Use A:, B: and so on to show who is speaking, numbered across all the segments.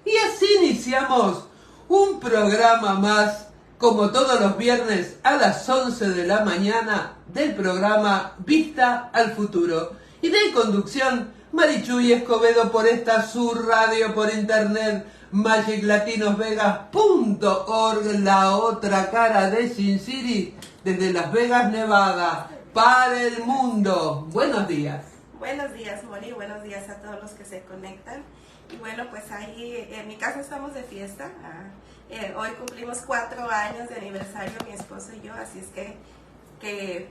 A: Y así iniciamos un programa más, como todos los viernes a las 11 de la mañana, del programa Vista al Futuro. Y de conducción, Marichuy Escobedo por esta su radio por internet, magiclatinosvegas.org, la otra cara de Sin City, desde Las Vegas, Nevada, para el mundo. Buenos días.
B: Buenos días, Moni, buenos días a todos los que se conectan. Y bueno, pues ahí en mi casa estamos de fiesta. Hoy cumplimos 4 años de aniversario, mi esposo y yo, así es que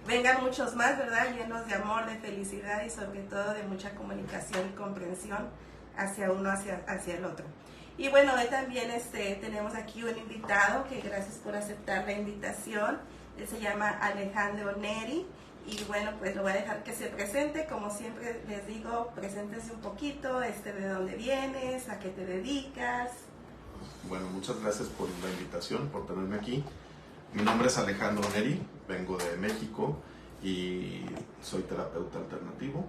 B: vengan muchos más, ¿verdad? Llenos de amor, de felicidad y sobre todo de mucha comunicación y comprensión hacia uno, hacia el otro. Y bueno, hoy también tenemos aquí un invitado que gracias por aceptar la invitación. Él se llama Alejandro Neri. Y bueno, pues lo voy a dejar que se presente. Como siempre les digo, preséntese un poquito, de dónde vienes, a qué te dedicas.
C: Bueno, muchas gracias por la invitación, por tenerme aquí. Mi nombre es Alejandro Neri, vengo de México y soy terapeuta alternativo,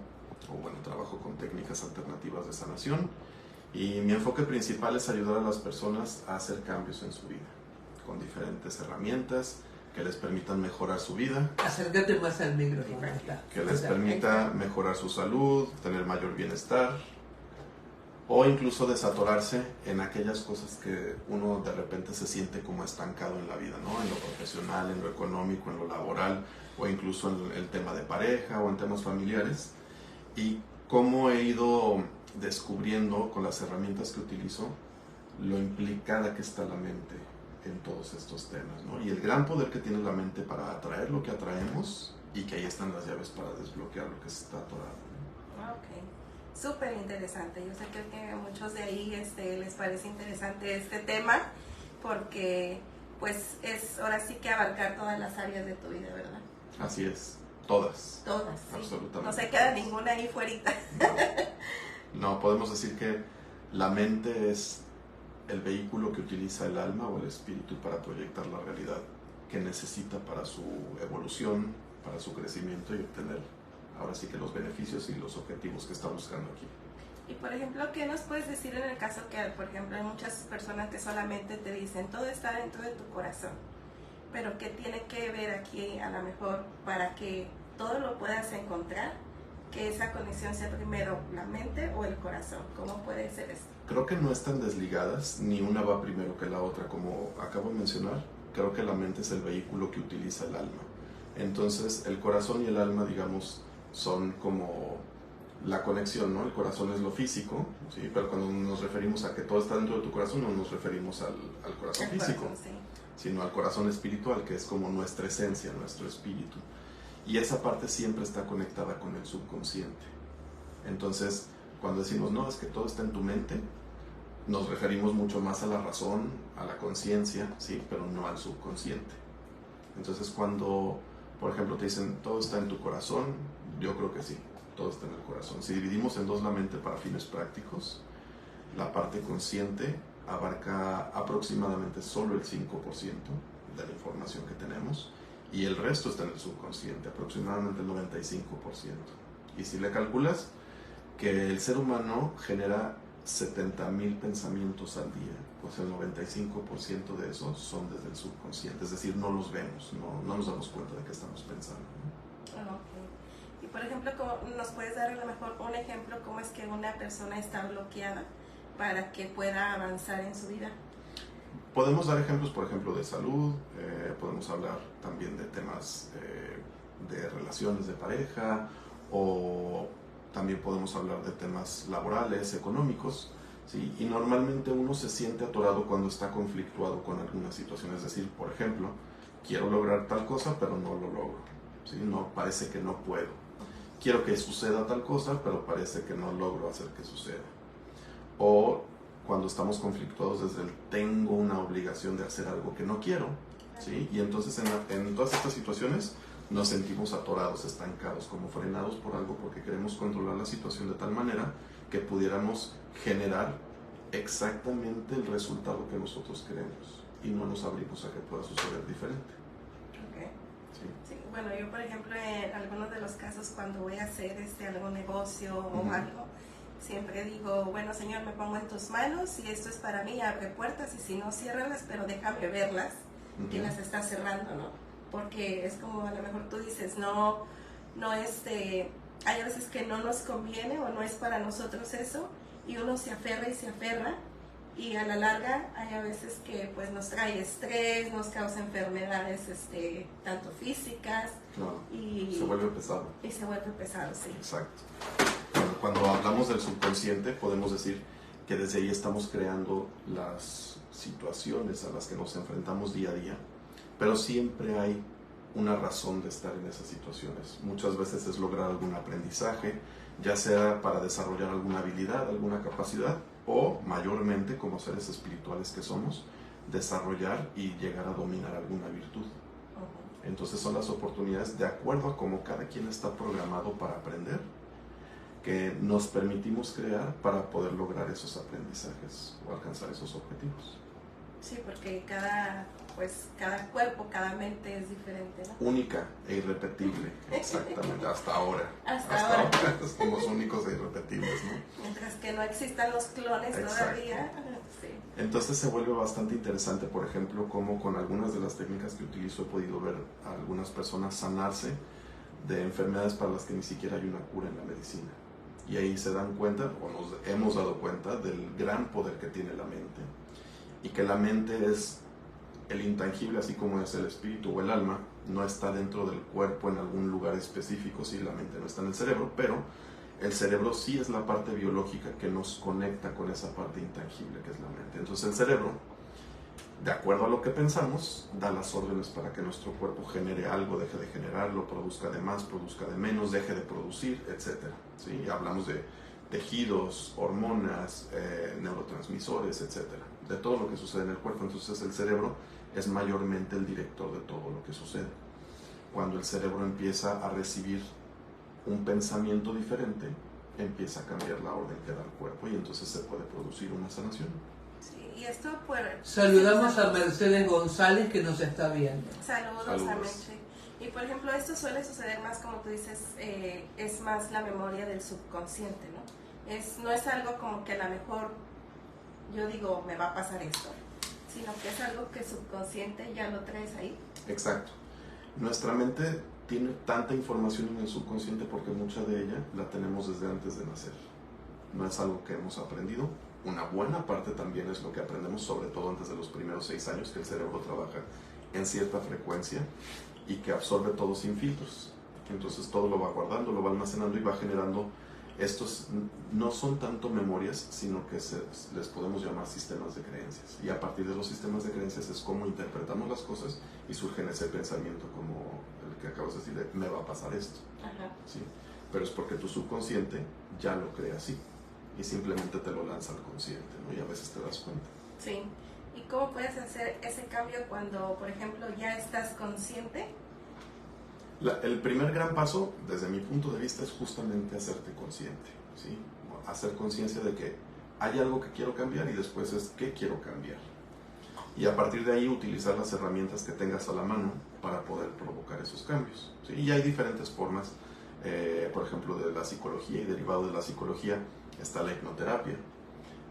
C: o bueno, trabajo con técnicas alternativas de sanación. Y mi enfoque principal es ayudar a las personas a hacer cambios en su vida, con diferentes herramientas que les permitan mejorar su vida.
A: Acércate más al micrófono.
C: Que les permita mejorar su salud, tener mayor bienestar, o incluso desatorarse en aquellas cosas que uno de repente se siente como estancado en la vida, ¿no? En lo profesional, en lo económico, en lo laboral, o incluso en el tema de pareja o en temas familiares. Y cómo he ido descubriendo con las herramientas que utilizo lo implicada que está la mente en todos estos temas, ¿no? Y el gran poder que tiene la mente para atraer lo que atraemos, y que ahí están las llaves para desbloquear lo que se está atorado, ¿no?
B: Ok, súper interesante. Yo sé que a muchos de ahí les parece interesante este tema, porque pues es ahora sí que abarcar todas las áreas de tu vida, ¿verdad?
C: Así es, todas.
B: Todas, sí.
C: Absolutamente.
B: No se queda ninguna ahí fuerita.
C: No, podemos decir que la mente es el vehículo que utiliza el alma o el espíritu para proyectar la realidad que necesita para su evolución, para su crecimiento y obtener ahora sí que los beneficios y los objetivos que está buscando aquí.
B: Y por ejemplo, ¿qué nos puedes decir en el caso que, por ejemplo, hay muchas personas que solamente te dicen todo está dentro de tu corazón, pero qué tiene que ver aquí a lo mejor para que todo lo puedas encontrar, que esa conexión sea primero la mente o el corazón? ¿Cómo puede ser esto?
C: Creo que no están desligadas, ni una va primero que la otra, como acabo de mencionar. Creo que la mente es el vehículo que utiliza el alma. Entonces, el corazón y el alma, digamos, son como la conexión, ¿no? El corazón es lo físico, ¿sí? Pero cuando nos referimos a que todo está dentro de tu corazón, no nos referimos al corazón físico,
B: sí,
C: sino al corazón espiritual, que es como nuestra esencia, nuestro espíritu. Y esa parte siempre está conectada con el subconsciente. Entonces, cuando decimos, no, es que todo está en tu mente, nos referimos mucho más a la razón, a la conciencia, ¿sí? Pero no al subconsciente. Entonces, cuando, por ejemplo, te dicen, todo está en tu corazón, yo creo que sí, todo está en el corazón. Si dividimos en dos la mente para fines prácticos, la parte consciente abarca aproximadamente solo el 5% de la información que tenemos, y el resto está en el subconsciente, aproximadamente el 95%. Y si le calculas que el ser humano genera 70,000 pensamientos al día, pues el 95% de esos son desde el subconsciente, es decir, no los vemos, no nos damos cuenta de que estamos pensando, ¿no?
B: Okay. Y por ejemplo, ¿nos puedes dar a lo mejor un ejemplo cómo es que una persona está bloqueada para que pueda avanzar en su vida?
C: Podemos dar ejemplos, por ejemplo, de salud, podemos hablar también de temas de relaciones de pareja, o también podemos hablar de temas laborales, económicos, ¿sí? Y normalmente uno se siente atorado cuando está conflictuado con alguna situación, es decir, por ejemplo, quiero lograr tal cosa, pero no lo logro, ¿sí? No, parece que no puedo. Quiero que suceda tal cosa, pero parece que no logro hacer que suceda. O cuando estamos conflictuados desde el tengo una obligación de hacer algo que no quiero, ¿sí? Y entonces en todas estas situaciones nos sentimos atorados, estancados, como frenados por algo, porque queremos controlar la situación de tal manera que pudiéramos generar exactamente el resultado que nosotros queremos, y no nos abrimos a que pueda suceder diferente.
B: Okay.
C: ¿Sí?
B: Sí, bueno, yo por ejemplo en algunos de los casos cuando voy a hacer algún negocio o algo, siempre digo, bueno Señor, me pongo en tus manos, si esto es para mí, abre puertas, y si no, ciérralas, pero déjame verlas, que las está cerrando, ¿no? Porque es como a lo mejor tú dices, no, hay veces que no nos conviene o no es para nosotros eso, y uno se aferra y se aferra, y a la larga hay a veces que pues nos trae estrés, nos causa enfermedades tanto físicas,
C: Claro.
B: y
C: Se vuelve pesado.
B: Y se vuelve pesado, sí.
C: Exacto. Cuando hablamos del subconsciente, podemos decir que desde ahí estamos creando las situaciones a las que nos enfrentamos día a día, pero siempre hay una razón de estar en esas situaciones. Muchas veces es lograr algún aprendizaje, ya sea para desarrollar alguna habilidad, alguna capacidad, o mayormente, como seres espirituales que somos, desarrollar y llegar a dominar alguna virtud. Entonces son las oportunidades de acuerdo a cómo cada quien está programado para aprender, que nos permitimos crear para poder lograr esos aprendizajes o alcanzar esos objetivos.
B: Sí, porque cada cuerpo, cada mente es diferente, ¿no?
C: Única e irrepetible, exactamente, hasta ahora.
B: Hasta ahora.
C: Somos únicos e irrepetibles, ¿no?
B: Mientras que no existan los clones todavía. Sí.
C: Entonces se vuelve bastante interesante, por ejemplo, cómo con algunas de las técnicas que utilizo he podido ver a algunas personas sanarse de enfermedades para las que ni siquiera hay una cura en la medicina. Y ahí se dan cuenta, o nos hemos dado cuenta, del gran poder que tiene la mente. Y que la mente es el intangible, así como es el espíritu o el alma, no está dentro del cuerpo en algún lugar específico, sí, la mente no está en el cerebro, pero el cerebro sí es la parte biológica que nos conecta con esa parte intangible que es la mente. Entonces el cerebro, de acuerdo a lo que pensamos, da las órdenes para que nuestro cuerpo genere algo, deje de generarlo, produzca de más, produzca de menos, deje de producir, etc. ¿Sí? Hablamos de tejidos, hormonas, neurotransmisores, etc. De todo lo que sucede en el cuerpo. Entonces el cerebro es mayormente el director de todo lo que sucede. Cuando el cerebro empieza a recibir un pensamiento diferente, empieza a cambiar la orden que da el cuerpo y entonces se puede producir una sanación.
B: Sí, y esto por...
A: Saludamos a Mercedes González que nos está viendo.
B: Saludos. A Mercedes. Y por ejemplo, esto suele suceder más, como tú dices, es más la memoria del subconsciente, ¿no? No es algo como que a lo mejor yo digo, me va a pasar esto, sino que es algo que subconsciente ya lo traes ahí.
C: Exacto. Nuestra mente tiene tanta información en el subconsciente porque mucha de ella la tenemos desde antes de nacer. No es algo que hemos aprendido. Una buena parte también es lo que aprendemos, sobre todo antes de los primeros 6 años, que el cerebro trabaja en cierta frecuencia y que absorbe todo sin filtros. Entonces todo lo va guardando, lo va almacenando y va generando. Estos no son tanto memorias, sino que les podemos llamar sistemas de creencias. Y a partir de los sistemas de creencias es como interpretamos las cosas y surge en ese pensamiento como el que acabas de decir, de, me va a pasar esto.
B: Ajá.
C: ¿Sí? Pero es porque tu subconsciente ya lo cree así y simplemente te lo lanza al consciente, ¿no? Y a veces te das cuenta.
B: Sí. ¿Y cómo puedes hacer ese cambio cuando, por ejemplo, ya estás consciente?
C: El primer gran paso, desde mi punto de vista, es justamente hacerte consciente, ¿sí? Hacer conciencia de que hay algo que quiero cambiar y después es qué quiero cambiar. Y a partir de ahí utilizar las herramientas que tengas a la mano para poder provocar esos cambios, ¿sí? Y hay diferentes formas, por ejemplo, de la psicología, y derivado de la psicología está la hipnoterapia,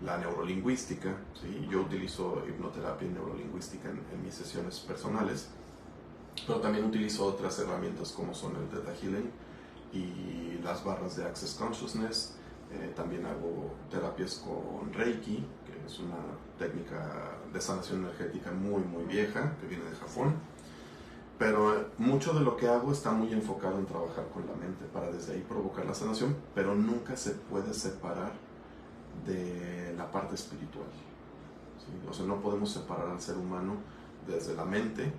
C: la neurolingüística, ¿sí? Yo utilizo hipnoterapia y neurolingüística en mis sesiones personales, pero también utilizo otras herramientas como son el Theta Healing y las barras de Access Consciousness. También hago terapias con Reiki, que es una técnica de sanación energética muy vieja, que viene de Japón. Pero mucho de lo que hago está muy enfocado en trabajar con la mente para desde ahí provocar la sanación, pero nunca se puede separar de la parte espiritual, ¿sí? O sea, no podemos separar al ser humano desde la mente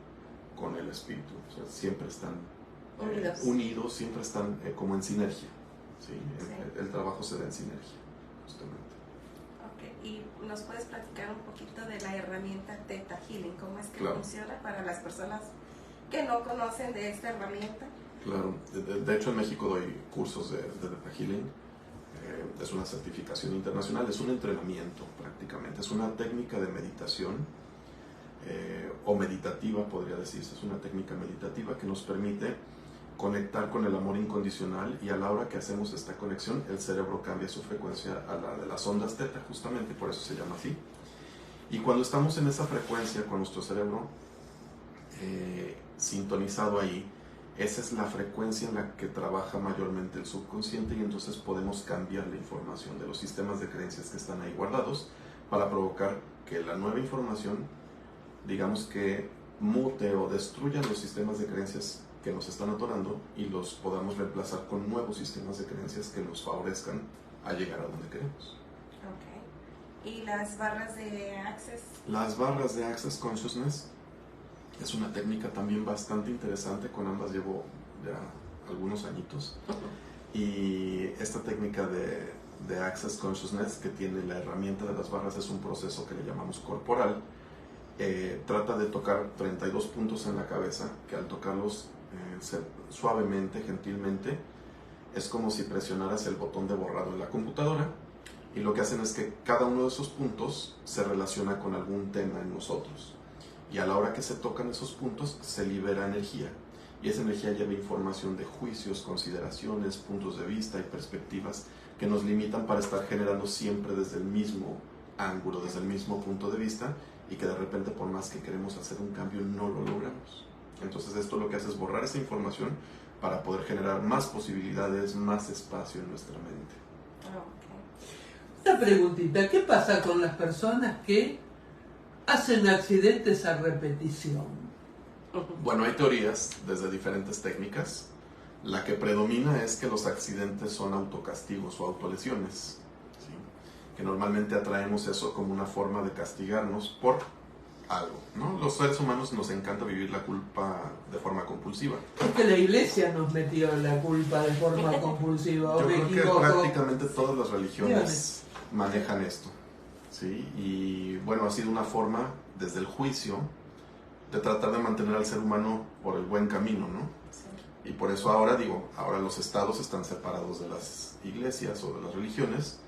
C: con el espíritu. O sea, siempre están unidos, siempre están como en sinergia, ¿sí? Sí. El trabajo se da en sinergia, justamente.
B: Ok, y nos puedes platicar un poquito de la herramienta Theta Healing, cómo es que
C: Claro.
B: funciona para las personas que no conocen de esta herramienta.
C: Claro, de hecho en México doy cursos de Theta Healing. Es una certificación internacional, es un entrenamiento prácticamente, es una técnica de meditación o meditativa, podría decirse. Es una técnica meditativa que nos permite conectar con el amor incondicional, y a la hora que hacemos esta conexión el cerebro cambia su frecuencia a la de las ondas teta, justamente por eso se llama así. Y cuando estamos en esa frecuencia con nuestro cerebro sintonizado ahí, esa es la frecuencia en la que trabaja mayormente el subconsciente, y entonces podemos cambiar la información de los sistemas de creencias que están ahí guardados para provocar que la nueva información, digamos que mute o destruya los sistemas de creencias que nos están atorando, y los podamos reemplazar con nuevos sistemas de creencias que nos favorezcan a llegar a donde queremos.
B: Ok. ¿Y las barras de Access?
C: Las barras de Access Consciousness es una técnica también bastante interesante, con ambas llevo ya algunos añitos. Y esta técnica de Access Consciousness, que tiene la herramienta de las barras, es un proceso que le llamamos corporal. Trata de tocar 32 puntos en la cabeza, que al tocarlos suavemente, gentilmente, es como si presionaras el botón de borrado en la computadora, y lo que hacen es que cada uno de esos puntos se relaciona con algún tema en nosotros, y a la hora que se tocan esos puntos se libera energía, y esa energía lleva información de juicios, consideraciones, puntos de vista y perspectivas que nos limitan para estar generando siempre desde el mismo ángulo, desde el mismo punto de vista, y que de repente, por más que queremos hacer un cambio, no lo logramos. Entonces esto lo que hace es borrar esa información para poder generar más posibilidades, más espacio en nuestra mente.
B: Okay.
A: Una preguntita, ¿qué pasa con las personas que hacen accidentes a repetición?
C: Bueno, hay teorías desde diferentes técnicas. La que predomina es que los accidentes son autocastigos o autolesiones, ¿sí? Que normalmente atraemos eso como una forma de castigarnos por algo, ¿no? Los seres humanos nos encanta vivir la culpa de forma compulsiva.
A: Es que la iglesia nos metió la culpa de forma compulsiva.
C: Yo creo que prácticamente todas las religiones
A: Dígame.
C: manejan esto, ¿sí? Y bueno, ha sido una forma, desde el juicio, de tratar de mantener al ser humano por el buen camino, ¿no?
B: Sí.
C: Y por eso ahora los estados están separados de las iglesias o de las religiones,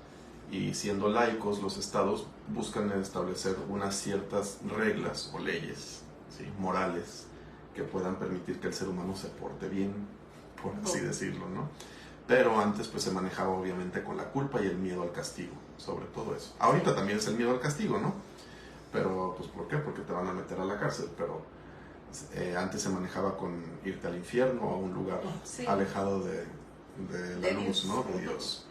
C: y siendo laicos, los estados buscan establecer unas ciertas reglas o leyes, ¿sí?, morales, que puedan permitir que el ser humano se porte bien, por así decirlo, ¿no? Pero antes pues se manejaba obviamente con la culpa y el miedo al castigo, sobre todo eso. Ahorita también es el miedo al castigo, ¿no? Pero pues ¿por qué? Porque te van a meter a la cárcel, pero antes se manejaba con irte al infierno o a un lugar alejado de la luz, ¿no? De Dios.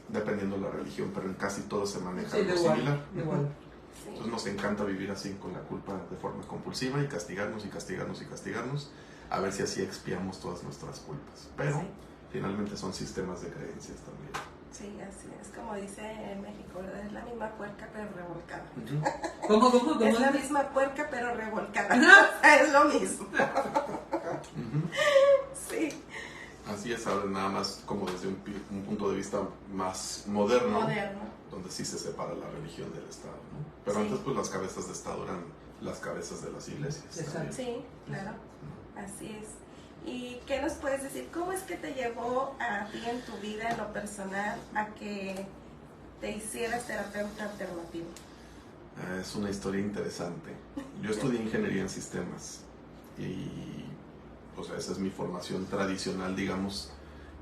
C: Dependiendo de la religión, pero en casi todo se maneja algo similar.
A: Igual.
B: Sí.
C: Entonces nos encanta vivir así, con la culpa de forma compulsiva, y castigarnos y castigarnos y castigarnos, a ver si así expiamos todas nuestras culpas. Pero finalmente son sistemas de creencias también.
B: Sí, así es, como dice en México, ¿verdad? Es la misma puerca pero revolcada.
A: ¿Cómo?
B: Es la misma puerca pero revolcada. Es lo mismo. Sí.
C: Así es, ahora nada más como desde un punto de vista más moderno, donde sí se separa la religión del Estado, ¿no? Pero antes pues las cabezas de Estado eran las cabezas de las iglesias.
A: Exacto.
B: Sí, claro, así es. ¿Y qué nos puedes decir? ¿Cómo es que te llevó a ti en tu vida, en lo personal, a que te hicieras terapeuta alternativo?
C: Es una historia interesante. Yo estudié ingeniería en sistemas y pues esa es mi formación tradicional, digamos.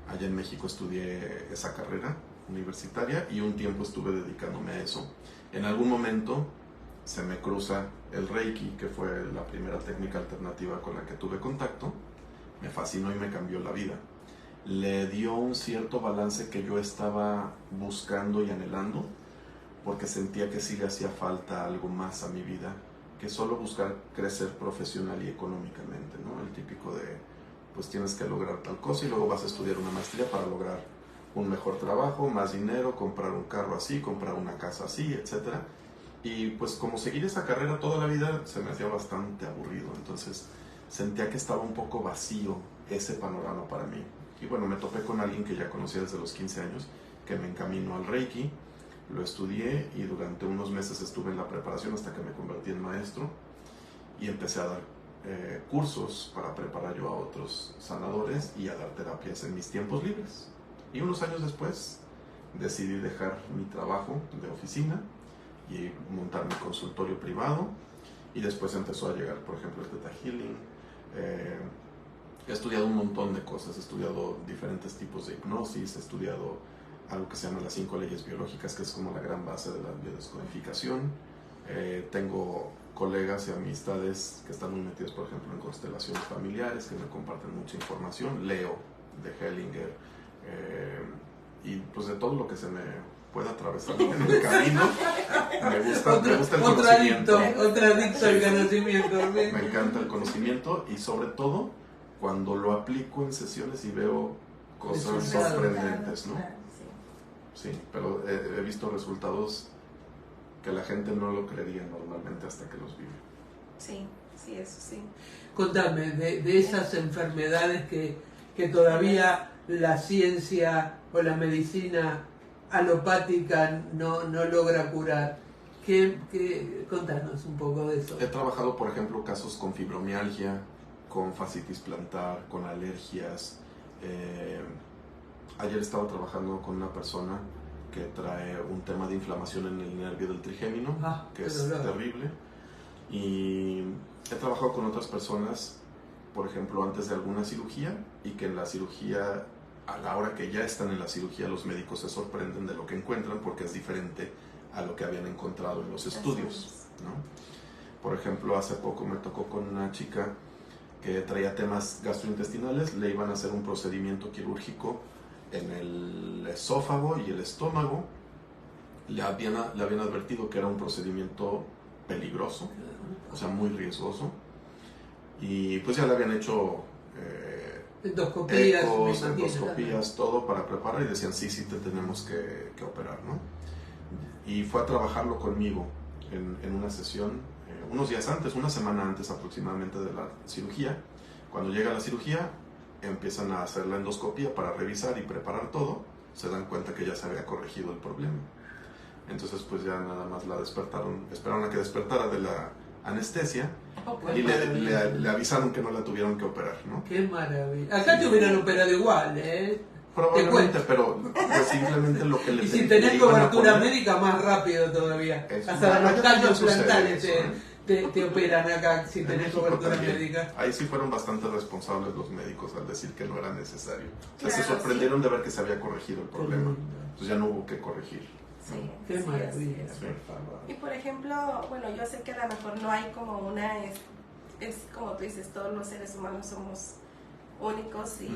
C: Allá en México estudié esa carrera universitaria y un tiempo estuve dedicándome a eso. En algún momento se me cruza el Reiki, que fue la primera técnica alternativa con la que tuve contacto. Me fascinó y me cambió la vida. Le dio un cierto balance que yo estaba buscando y anhelando, porque sentía que sí le hacía falta algo más a mi vida que solo buscar crecer profesional y económicamente, ¿no? El típico de, pues tienes que lograr tal cosa y luego vas a estudiar una maestría para lograr un mejor trabajo, más dinero, comprar un carro así, comprar una casa así, etc. Y pues como seguir esa carrera toda la vida se me hacía bastante aburrido, entonces sentía que estaba un poco vacío ese panorama para mí. Y bueno, me topé con alguien que ya conocía desde los 15 años, que me encaminó al Reiki. Lo estudié y durante unos meses estuve en la preparación hasta que me convertí en maestro y empecé a dar cursos para preparar yo a otros sanadores y a dar terapias en mis tiempos libres. Y unos años después decidí dejar mi trabajo de oficina y montar mi consultorio privado, y después empezó a llegar, por ejemplo, el Theta Healing, He estudiado un montón de cosas, he estudiado diferentes tipos de hipnosis, he estudiado algo que se llama las 5 leyes biológicas, que es como la gran base de la biodescodificación. Tengo colegas y amistades que están muy metidos, por ejemplo, en constelaciones familiares, que me comparten mucha información. Leo de Hellinger, y pues de todo lo que se me pueda atravesar en el camino. Me gusta el conocimiento.
A: Otro adicto al conocimiento.
C: Me encanta el conocimiento, y sobre todo cuando lo aplico en sesiones y veo cosas sorprendentes, ¿no? Sí, pero he visto resultados que la gente no lo creería normalmente hasta que los vive.
B: Sí, sí, eso sí.
A: Contame, de esas enfermedades que todavía la ciencia o la medicina alopática no logra curar. Contanos un poco de eso.
C: He trabajado, por ejemplo, casos con fibromialgia, con fascitis plantar, con alergias. Ayer estaba trabajando con una persona que trae un tema de inflamación en el nervio del trigémino, que es terrible. Y he trabajado con otras personas, por ejemplo, antes de alguna cirugía, y que en la cirugía, a la hora que ya están en la cirugía, los médicos se sorprenden de lo que encuentran, porque es diferente a lo que habían encontrado en los estudios, ¿no? Por ejemplo, hace poco me tocó con una chica que traía temas gastrointestinales. Le iban a hacer un procedimiento quirúrgico en el esófago y el estómago. Le habían advertido que era un procedimiento peligroso, o sea, muy riesgoso, y pues ya le habían hecho endoscopías, todo para preparar, y decían sí te tenemos que operar, ¿no? Y fue a trabajarlo conmigo en una sesión unos días antes, una semana antes aproximadamente de la cirugía. Cuando llega la cirugía, empiezan a hacer la endoscopía para revisar y preparar todo. Se dan cuenta que ya se había corregido el problema. Entonces pues ya nada más la despertaron, esperaron a que despertara de la anestesia, y le avisaron que no la tuvieron que operar, ¿no?
A: ¡Qué maravilla! Acá te hubieran operado igual, ¿eh?
C: Probablemente, pero pues simplemente lo que le
A: y si tenés cobertura médica, más rápido todavía. Hasta los callos plantales te operan acá si tenés cobertura médica.
C: Ahí sí fueron bastante responsables los médicos al decir que no era necesario. O sea, se sorprendieron de ver que se había corregido el problema. Entonces ya no hubo que corregir.
B: Sí,
A: qué maravilla.
B: Y por ejemplo, bueno, yo sé que a lo mejor no hay como una, es como tú dices, todos los seres humanos somos únicos, y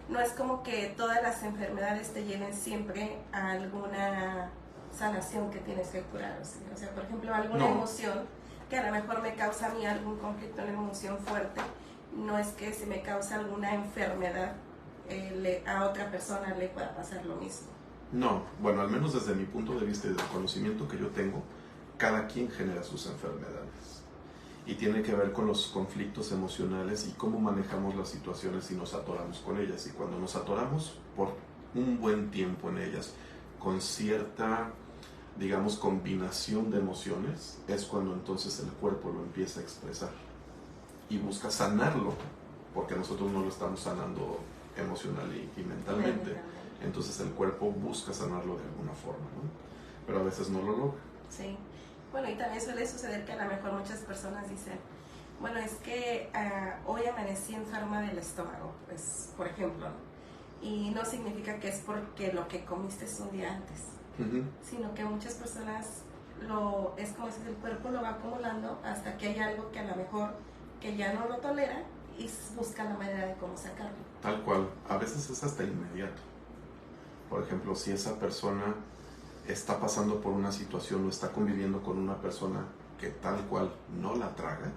B: no es como que todas las enfermedades te lleven siempre a alguna sanación que tienes que curar. O sea, por ejemplo, alguna emoción que a lo mejor me causa a mí algún conflicto, una emoción fuerte, no es que si me causa alguna enfermedad, a otra persona le pueda pasar lo mismo.
C: No, bueno, al menos desde mi punto de vista y del conocimiento que yo tengo, cada quien genera sus enfermedades. Y tiene que ver con los conflictos emocionales y cómo manejamos las situaciones y nos atoramos con ellas. Y cuando nos atoramos por un buen tiempo en ellas, con cierta, digamos, combinación de emociones, es cuando entonces el cuerpo lo empieza a expresar y busca sanarlo, porque nosotros no lo estamos sanando emocional y mentalmente. Entonces el cuerpo busca sanarlo de alguna forma, ¿no? Pero a veces no lo logra.
B: Sí. Bueno, y también suele suceder que a lo mejor muchas personas dicen, bueno, es que hoy amanecí enferma del estómago, pues, por ejemplo, y no significa que es porque lo que comiste es un día antes, sino que muchas personas es como si el cuerpo lo va acumulando hasta que hay algo que a lo mejor que ya no lo tolera y busca la manera de cómo sacarlo.
C: Tal cual, a veces es hasta inmediato. Por ejemplo, si esa persona está pasando por una situación o está conviviendo con una persona que tal cual no la traga,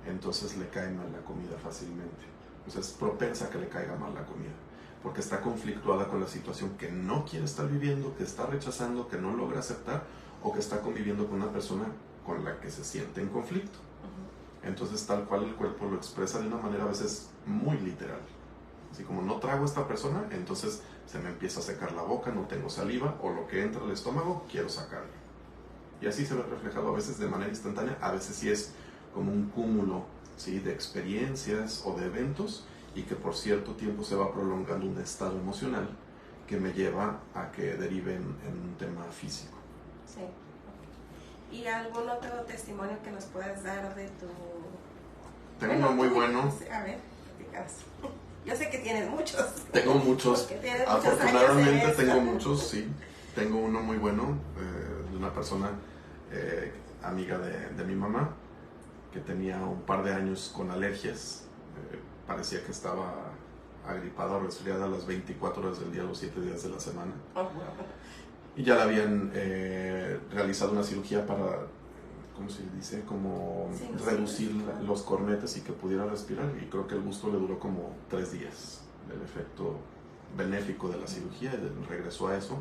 C: entonces le cae mal la comida fácilmente. O sea, es propensa a que le caiga mal la comida, porque está conflictuada con la situación que no quiere estar viviendo, que está rechazando, que no logra aceptar, o que está conviviendo con una persona con la que se siente en conflicto. Entonces, tal cual el cuerpo lo expresa de una manera a veces muy literal. Así como no trago a esta persona, entonces se me empieza a secar la boca, no tengo saliva, o lo que entra al estómago, quiero sacarlo. Y así se ve reflejado a veces de manera instantánea, a veces sí es como un cúmulo, ¿sí?, de experiencias o de eventos, y que por cierto tiempo se va prolongando un estado emocional que me lleva a que derive en un tema físico.
B: Sí. ¿Y algún otro testimonio que nos puedas dar de tu
C: Tengo uno muy bueno.
B: A ver, platícanos. Yo sé que tienes muchos.
C: Tengo muchos.
B: Tienes
C: Afortunadamente tengo muchos, sí. Tengo uno muy bueno de una persona amiga de mi mamá que tenía un par de años con alergias. Parecía que estaba agripada o resfriada las 24 horas del día, los 7 días de la semana.
B: Oh, wow.
C: Y ya le habían realizado una cirugía para, ¿cómo se dice? Como
B: sí,
C: reducir los cornetes y que pudiera respirar. Y creo que el gusto le duró como 3 días, el efecto benéfico de la cirugía, y regresó a eso.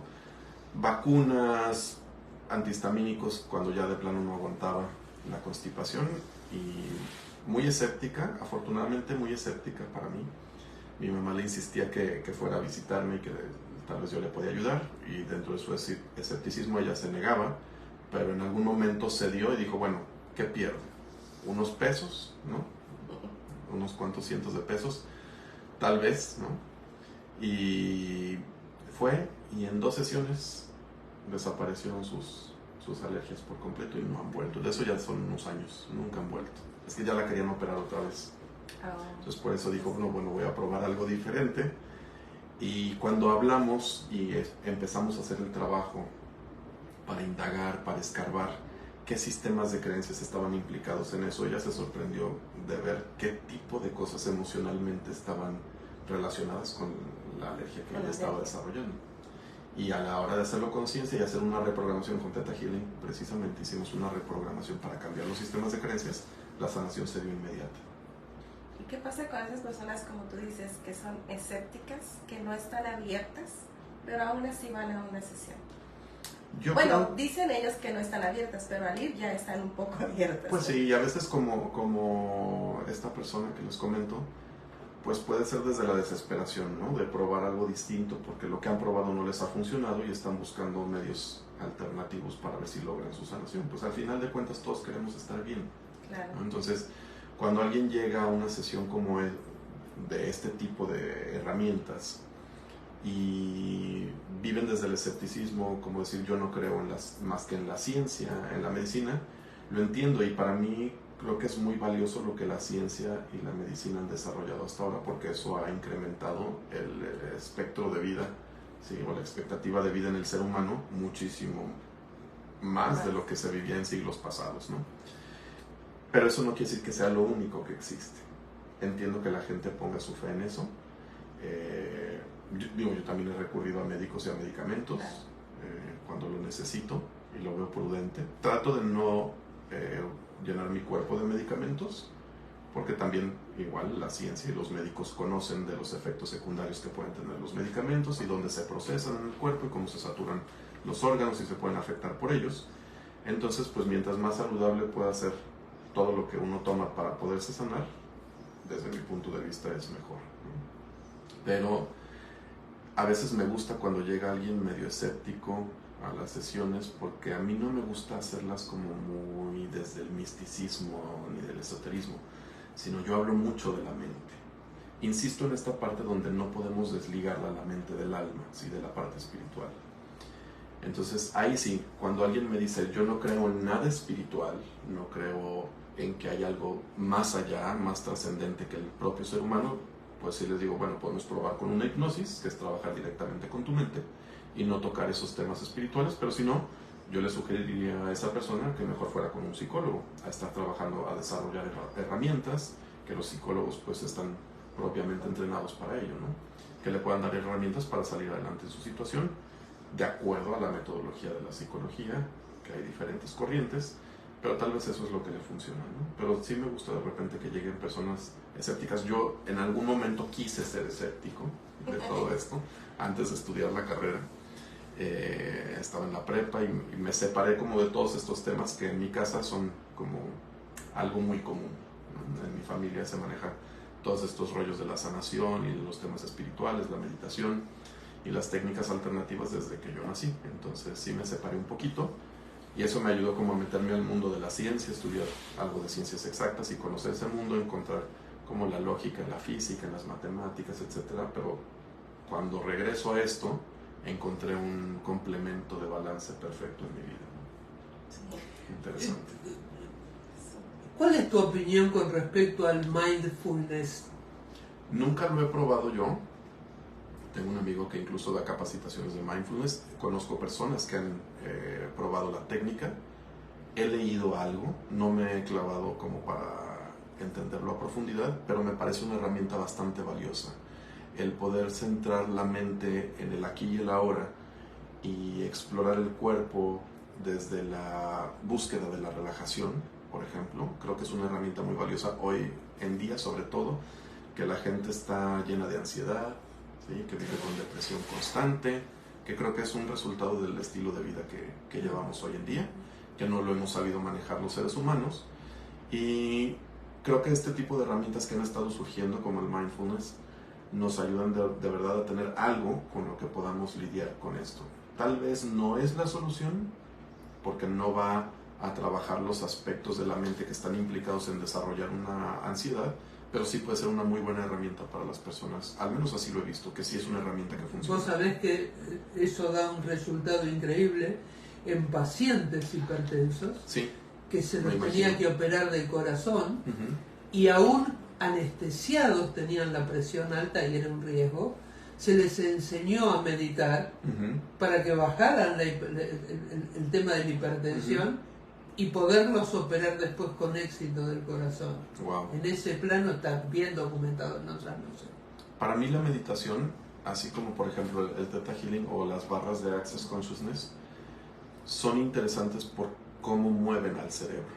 C: Vacunas, antihistamínicos cuando ya de plano no aguantaba la constipación, y muy escéptica, afortunadamente muy escéptica para mí. Mi mamá le insistía que fuera a visitarme y que tal vez yo le podía ayudar, y dentro de su escepticismo ella se negaba, pero en algún momento cedió y dijo, bueno, ¿qué pierdo? Unos pesos, ¿no? Unos cuantos cientos de pesos, tal vez, ¿no? Y fue, y en 2 sesiones desaparecieron sus alergias por completo y no han vuelto. De eso ya son unos años, nunca han vuelto. Es que ya la querían operar otra vez. Entonces por eso dijo, no, bueno, voy a probar algo diferente. Y cuando hablamos y empezamos a hacer el trabajo para indagar, para escarbar qué sistemas de creencias estaban implicados en eso, ella se sorprendió de ver qué tipo de cosas emocionalmente estaban relacionadas con la alergia que ella estaba desarrollando. Y a la hora de hacerlo conciencia y hacer una reprogramación con Theta Healing, precisamente hicimos una reprogramación para cambiar los sistemas de creencias, la sanación se dio inmediata.
B: ¿Y qué pasa con esas personas, como tú dices, que son escépticas, que no están abiertas, pero aún así van a una sesión? Dicen ellos que no están abiertas, pero al ir ya están un poco abiertas.
C: Pues sí, y a veces como esta persona que les comento, pues puede ser desde la desesperación, ¿no? De probar algo distinto, porque lo que han probado no les ha funcionado y están buscando medios alternativos para ver si logran su sanación. Pues al final de cuentas todos queremos estar bien.
B: Claro.
C: ¿No? Entonces, cuando alguien llega a una sesión como de este tipo de herramientas y viven desde el escepticismo, como decir yo no creo más que en la ciencia, en la medicina, lo entiendo, y para mí creo que es muy valioso lo que la ciencia y la medicina han desarrollado hasta ahora, porque eso ha incrementado el espectro de vida, ¿sí? O la expectativa de vida en el ser humano muchísimo más de lo que se vivía en siglos pasados, ¿no? Pero eso no quiere decir que sea lo único que existe. Entiendo que la gente ponga su fe en eso. Yo también he recurrido a médicos y a medicamentos cuando lo necesito y lo veo prudente. Trato de no llenar mi cuerpo de medicamentos, porque también igual la ciencia y los médicos conocen de los efectos secundarios que pueden tener los medicamentos y dónde se procesan en el cuerpo y cómo se saturan los órganos y se pueden afectar por ellos. Entonces, pues mientras más saludable pueda ser todo lo que uno toma para poderse sanar, desde mi punto de vista es mejor, ¿no? Pero a veces me gusta cuando llega alguien medio escéptico a las sesiones, porque a mí no me gusta hacerlas como muy desde el misticismo ni del esoterismo, sino yo hablo mucho de la mente. Insisto en esta parte donde no podemos desligar la mente del alma, ¿sí? De la parte espiritual. Entonces ahí sí, cuando alguien me dice yo no creo en nada espiritual, no creo en que hay algo más allá, más trascendente que el propio ser humano, pues sí les digo, bueno, podemos probar con una hipnosis, que es trabajar directamente con tu mente y no tocar esos temas espirituales, pero si no, yo le sugeriría a esa persona que mejor fuera con un psicólogo, a estar trabajando, a desarrollar herramientas, que los psicólogos pues están propiamente entrenados para ello, ¿no? Que le puedan dar herramientas para salir adelante en su situación, de acuerdo a la metodología de la psicología, que hay diferentes corrientes, pero tal vez eso es lo que le funciona, ¿no? Pero sí me gusta de repente que lleguen personas escépticas. Yo en algún momento quise ser escéptico de todo esto, antes de estudiar la carrera. Estaba en la prepa y me separé como de todos estos temas que en mi casa son como algo muy común, ¿no? En mi familia se maneja todos estos rollos de la sanación y de los temas espirituales, la meditación y las técnicas alternativas desde que yo nací. Entonces sí me separé un poquito y eso me ayudó como a meterme al mundo de la ciencia, estudiar algo de ciencias exactas y conocer ese mundo, encontrar como la lógica en la física, en las matemáticas, etcétera. Pero cuando regreso a esto encontré un complemento de balance perfecto en mi vida, ¿no? Sí. Interesante.
A: ¿Cuál es tu opinión con respecto al mindfulness?
C: Nunca lo he probado yo. Tengo un amigo que incluso da capacitaciones de mindfulness. Conozco personas que han probado la técnica. He leído algo, no me he clavado como para entenderlo a profundidad, pero me parece una herramienta bastante valiosa. El poder centrar la mente en el aquí y el ahora y explorar el cuerpo desde la búsqueda de la relajación, por ejemplo, creo que es una herramienta muy valiosa hoy en día, sobre todo, que la gente está llena de ansiedad, ¿sí? Que vive con depresión constante, que creo que es un resultado del estilo de vida que llevamos hoy en día, que no lo hemos sabido manejar los seres humanos. Y creo que este tipo de herramientas que han estado surgiendo, como el mindfulness, nos ayudan de verdad a tener algo con lo que podamos lidiar con esto. Tal vez no es la solución, porque no va a trabajar los aspectos de la mente que están implicados en desarrollar una ansiedad, pero sí puede ser una muy buena herramienta para las personas. Al menos así lo he visto, que sí es una herramienta que funciona.
A: Vos sabés que eso da un resultado increíble en pacientes hipertensos,
C: Sí,
A: que se los
C: me
A: tenía
C: imagino.
A: que operar del corazón, y aún anestesiados tenían la presión alta y era un riesgo. Se les enseñó a meditar para que bajaran el tema de la hipertensión y poderlos operar después con éxito del corazón.
C: Wow.
A: En ese plano está bien documentado en otras nociones.
C: Para mí la meditación, así como por ejemplo el Theta Healing o las barras de Access Consciousness, son interesantes por cómo mueven al cerebro.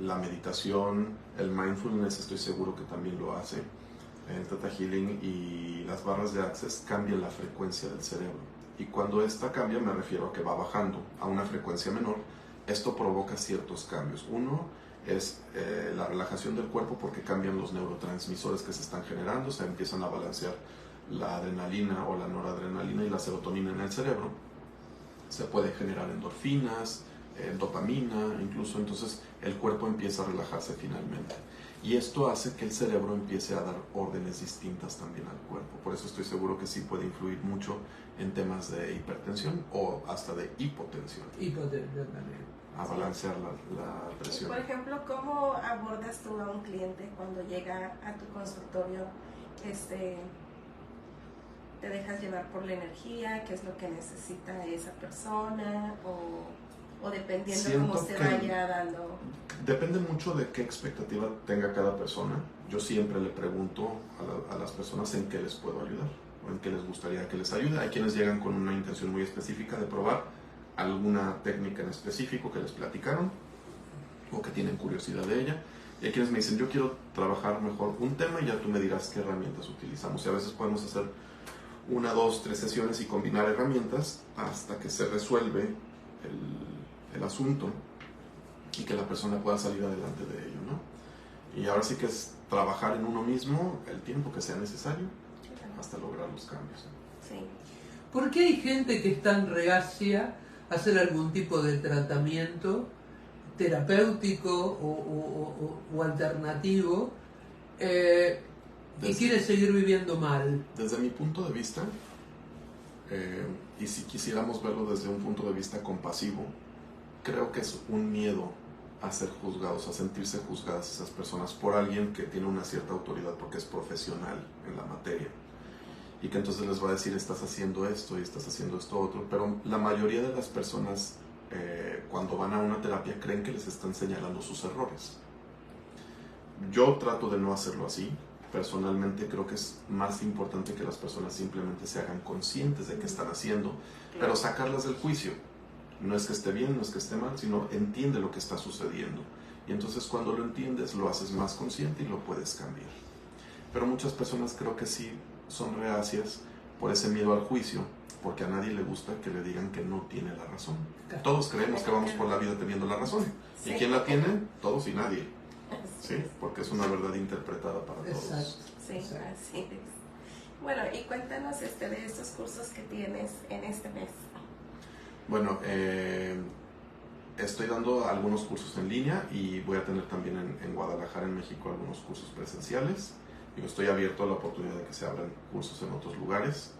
C: La meditación, el mindfulness estoy seguro que también lo hace. El Theta Healing y las barras de Access cambian la frecuencia del cerebro. Y cuando esta cambia me refiero a que va bajando a una frecuencia menor. Esto provoca ciertos cambios. Uno es la relajación del cuerpo porque cambian los neurotransmisores que se están generando, se empiezan a balancear la adrenalina o la noradrenalina y la serotonina en el cerebro. Se puede generar endorfinas, dopamina, incluso entonces el cuerpo empieza a relajarse finalmente. Y esto hace que el cerebro empiece a dar órdenes distintas también al cuerpo. Por eso estoy seguro que sí puede influir mucho en temas de hipertensión o hasta de hipotensión.
A: Hipotensión también.
C: A balancear la presión.
B: Por ejemplo, ¿cómo abordas tú a un cliente cuando llega a tu consultorio? ¿Te dejas llevar por la energía? ¿Qué es lo que necesita esa persona? ¿O dependiendo
C: Siento
B: cómo se
C: que
B: vaya dando?
C: Depende mucho de qué expectativa tenga cada persona. Yo siempre le pregunto a las personas en qué les puedo ayudar o en qué les gustaría que les ayude. Hay quienes llegan con una intención muy específica de probar alguna técnica en específico que les platicaron o que tienen curiosidad de ella. Y hay quienes me dicen, yo quiero trabajar mejor un tema y ya tú me dirás qué herramientas utilizamos. Y a veces podemos hacer 1, 2, 3 sesiones y combinar herramientas hasta que se resuelve el asunto y que la persona pueda salir adelante de ello, ¿no? Y ahora sí que es trabajar en uno mismo el tiempo que sea necesario hasta lograr los cambios.
B: Sí.
A: ¿Por qué hay gente que es tan reacia a hacer algún tipo de tratamiento terapéutico o alternativo y quiere seguir viviendo mal?
C: Desde mi punto de vista, y si quisiéramos verlo desde un punto de vista compasivo, creo que es un miedo a ser juzgados, a sentirse juzgadas esas personas por alguien que tiene una cierta autoridad porque es profesional en la materia y que entonces les va a decir estás haciendo esto y estás haciendo esto otro, pero la mayoría de las personas cuando van a una terapia creen que les están señalando sus errores. Yo trato de no hacerlo así. Personalmente creo que es más importante que las personas simplemente se hagan conscientes de qué están haciendo, pero sacarlas del juicio. No es que esté bien, no es que esté mal, sino entiende lo que está sucediendo. Y entonces cuando lo entiendes, lo haces más consciente y lo puedes cambiar. Pero muchas personas creo que sí son reacias por ese miedo al juicio, porque a nadie le gusta que le digan que no tiene la razón. Todos creemos que vamos por la vida teniendo la razón. ¿Y quién la tiene? Todos y nadie. Sí, porque es una verdad interpretada para todos.
A: Exacto.
B: Sí, así es. Bueno, y cuéntanos de estos cursos que tienes en este mes.
C: Bueno, estoy dando algunos cursos en línea y voy a tener también en Guadalajara, en México, algunos cursos presenciales. Yo estoy abierto a la oportunidad de que se abran cursos en otros lugares.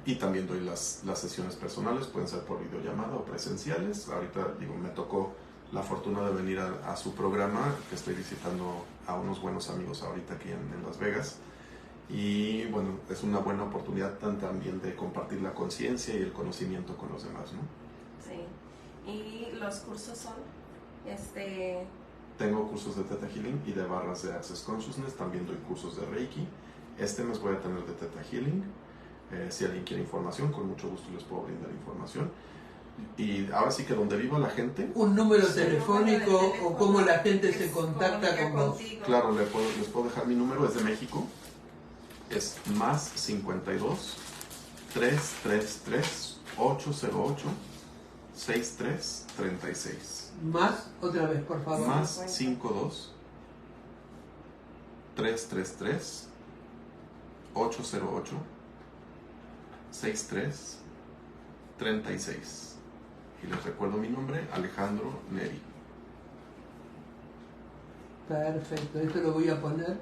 C: Y también doy las sesiones personales, pueden ser por videollamada o presenciales. Ahorita, me tocó la fortuna de venir a su programa, que estoy visitando a unos buenos amigos ahorita aquí en Las Vegas. Y bueno, es una buena oportunidad también de compartir la conciencia y el conocimiento con los demás, ¿no?
B: Sí. ¿Y los cursos son?
C: Tengo cursos de Theta Healing y de barras de Access Consciousness. También doy cursos de Reiki. Este mes voy a tener de Theta Healing. Si alguien quiere información, con mucho gusto les puedo brindar información. Y ahora sí que donde viva la gente...
A: ¿Un número telefónico o cómo la gente se contacta con vos?
C: Claro, les puedo dejar mi número, es de México. Es más 52 333 808 6336.
A: Más, otra vez, por favor.
C: Más 52 333 808 6336. Y les recuerdo mi nombre, Alejandro Neri.
A: Perfecto, esto lo voy a poner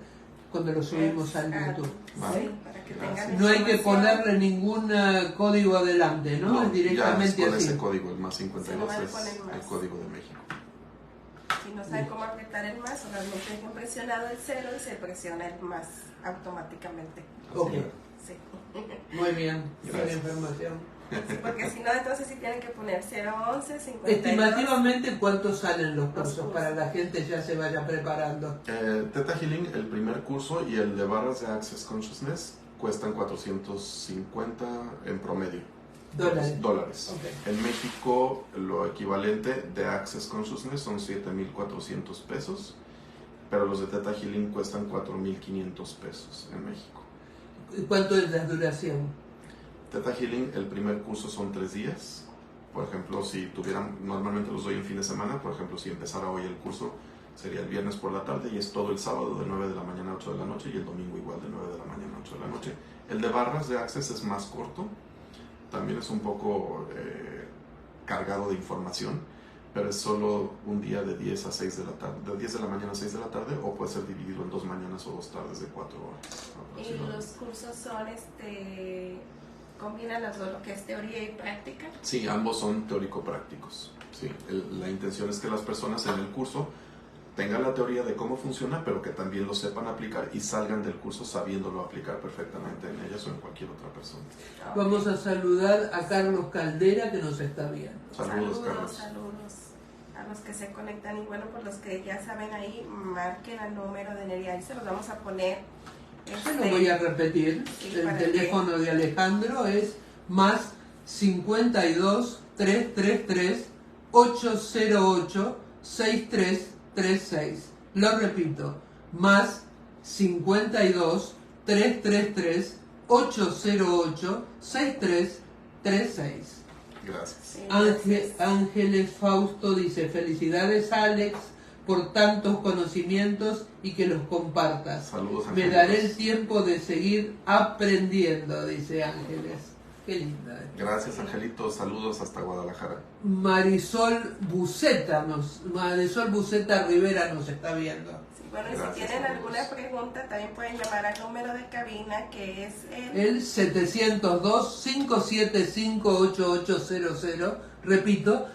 A: cuando lo subimos al YouTube.
C: Vale.
B: Sí, para que
C: Gracias.
B: tengan
A: No hay que
B: información.
A: ponerle ningún código adelante, ¿no? Es directamente
C: ya con
A: así.
C: ese código, el más 52
B: Se lo
C: es
B: van a poner
C: el
B: más.
C: código de México.
B: Si no saben cómo apretar el más, realmente dejen presionado el 0 y se presiona el más automáticamente.
C: Así
A: Ok.
C: es.
B: Sí.
A: Muy bien, buena
C: Gracias.
A: información.
B: Sí, porque si no, entonces sí tienen que poner 011, 52.
A: Estimativamente, ¿cuántos salen los cursos
B: cursos.
A: para la gente ya se vaya preparando?
C: Theta Healing, el primer curso y el de barras de Access Consciousness cuestan 450 en promedio.
A: Dólares. Ok.
C: En México, lo equivalente de Access Consciousness son 7,400 pesos, pero los de Theta Healing cuestan 4,500 pesos en México.
A: ¿Cuánto es la duración?
C: Theta Healing, el primer curso son 3 días. Por ejemplo, si tuvieran, normalmente los doy en fin de semana, por ejemplo, si empezara hoy el curso, sería el viernes por la tarde y es todo el sábado de 9 de la mañana a 8 de la noche y el domingo igual de 9 de la mañana a 8 de la noche. El de barras de Access es más corto, también es un poco cargado de información, pero es solo un día de 10 a 6 de la tarde, de 10 de la mañana a 6 de la tarde, o puede ser dividido en 2 mañanas o 2 tardes de 4 horas.
B: Y los cursos son, combinan las dos, lo que es teoría y práctica.
C: Sí, ambos son teórico-prácticos. Sí, la intención es que las personas en el curso tengan la teoría de cómo funciona, pero que también lo sepan aplicar y salgan del curso sabiéndolo aplicar perfectamente en ellas o en cualquier otra persona.
A: Vamos a saludar a Carlos Caldera, que nos está viendo.
C: Saludos, Carlos.
B: Saludos a los que se conectan. Y bueno, por los que ya saben ahí, marquen el número de Neri. Ahí se los vamos a poner.
A: Yo lo voy a repetir.
B: Sí,
A: El
B: para
A: teléfono de Alejandro es más 52 333 808 6336. Lo repito, más 52 333 808 6336.
C: Gracias.
B: Sí,
A: Ángeles Fausto dice: felicidades, Alex, por tantos conocimientos y que los compartas.
C: Saludos,
A: Me
C: Ángeles.
A: daré el tiempo de seguir aprendiendo, dice Ángeles. Qué linda.
C: Gracias, Angelito. Saludos hasta Guadalajara.
A: Marisol Buceta Rivera nos está viendo.
B: Sí, bueno, y
C: Gracias,
B: si tienen
C: amigos.
B: alguna pregunta, también pueden llamar al número de cabina, que es
A: El 702-575-8800. Repito,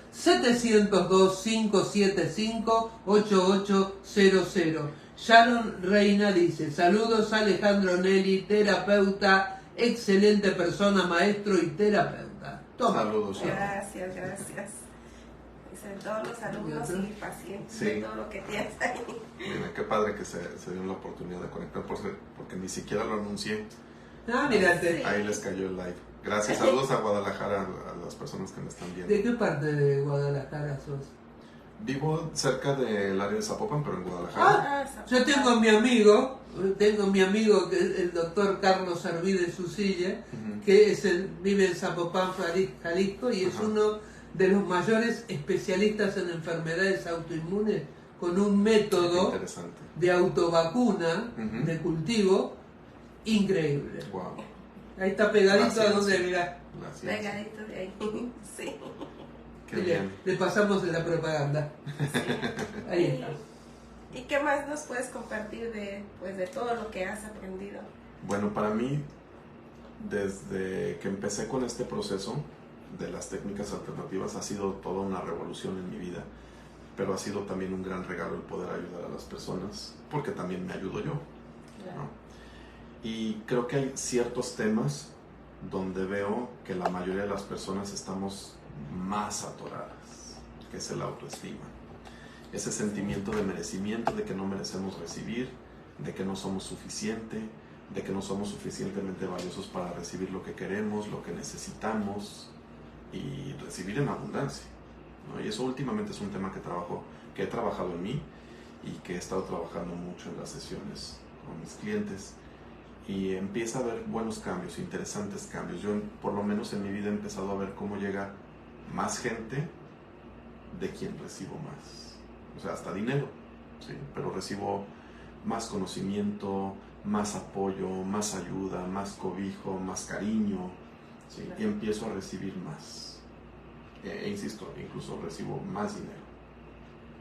A: 702-575-8800. Sharon Reina dice: saludos, Alejandro Nelly, terapeuta, excelente persona, maestro y terapeuta. Toma.
C: Saludos, Sharon.
B: Gracias. Dicen todos los alumnos y pacientes,
C: Sí.
B: de todo lo que tienes ahí.
C: Mira, qué padre que se dio la oportunidad de conectar, porque ni siquiera lo anuncié.
A: Ah, mírate.
C: Ahí les cayó el live. Gracias. Saludos a Guadalajara, a las personas que me están viendo.
A: ¿De qué parte de Guadalajara sos?
C: Vivo cerca del área de Zapopan, pero en Guadalajara.
A: Yo tengo mi amigo que es el doctor Carlos Arvide Susilla,
C: Ujú.
A: que vive en Zapopan, Jalisco, y es
C: Ajá.
A: uno de los mayores especialistas en enfermedades autoinmunes, con un
C: Qué
A: método
C: interesante.
A: de autovacuna,
C: Ujú.
A: de cultivo, increíble.
C: Wow.
A: Ahí está pegadito
C: Gracias.
A: a donde, mirá.
C: La ciencia.
B: Pegadito de ahí. Sí.
C: Qué
A: Le
C: bien.
A: pasamos la propaganda. Ahí está.
B: ¿Y qué más nos puedes compartir de todo lo que has aprendido?
C: Bueno, para mí, desde que empecé con este proceso de las técnicas alternativas, ha sido toda una revolución en mi vida. pero ha sido también un gran regalo el poder ayudar a las personas, porque también me ayudo yo, ¿no? Y creo que hay ciertos temas donde veo que la mayoría de las personas estamos más atoradas, que es el autoestima. Ese sentimiento de merecimiento, de que no merecemos recibir, de que no somos suficiente, de que no somos suficientemente valiosos para recibir lo que queremos, lo que necesitamos y recibir en abundancia, ¿no? Y eso últimamente es un tema que he trabajado en mí y que he estado trabajando mucho en las sesiones con mis clientes. Y empieza a haber buenos cambios, interesantes cambios. Yo, por lo menos en mi vida, he empezado a ver cómo llega más gente de quien recibo más. O sea, hasta dinero, ¿sí? Pero recibo más conocimiento, más apoyo, más ayuda, más cobijo, más cariño, ¿sí? Y empiezo a recibir más. Insisto, incluso recibo más dinero,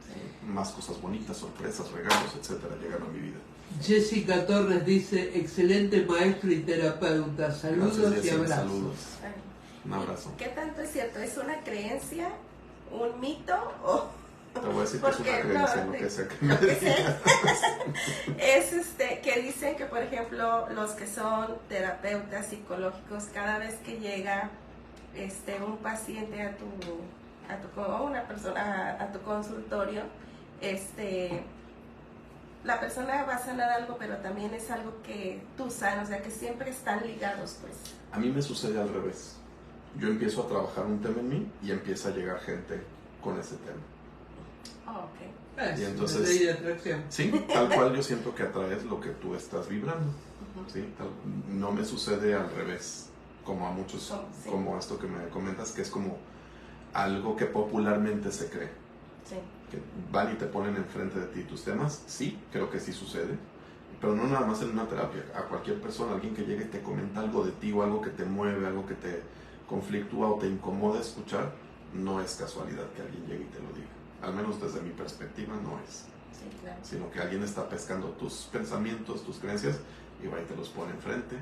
C: ¿sí? Más cosas bonitas, sorpresas, regalos, etcétera, llegan a mi vida.
A: Jessica Torres dice, excelente maestro y terapeuta, saludos. Gracias, y abrazos. Saludos.
C: Un abrazo.
B: ¿Qué tanto es cierto? ¿Es una creencia, un mito o...?
C: Te voy a decir que es una creencia,
B: no,
C: lo que sea que me digas.
B: Es que dicen que, por ejemplo, los que son terapeutas psicológicos, cada vez que llega un paciente o una persona a tu consultorio, la persona va a sanar algo, pero también es algo que tú sanas, o sea, que siempre están ligados, pues.
C: A mí me sucede al revés. Yo empiezo a trabajar un tema en mí y empieza a llegar gente con ese tema.
B: Oh, ok.
C: Y entonces,
A: ley de atracción.
C: Sí, tal cual yo siento que atraes lo que tú estás vibrando. ¿Sí? No me sucede al revés, como a muchos, sí. Como esto que me comentas, que es como algo que popularmente se cree.
B: Sí.
C: Que van y te ponen enfrente de ti tus temas. Sí, creo que sí sucede, pero no nada más en una terapia. A cualquier persona, alguien que llegue y te comenta algo de ti o algo que te mueve, algo que te conflictúa o te incomoda escuchar, no es casualidad que alguien llegue y te lo diga. Al menos desde mi perspectiva no es.
B: Sí, claro.
C: Sino que alguien está pescando tus pensamientos, tus creencias, y va y te los pone enfrente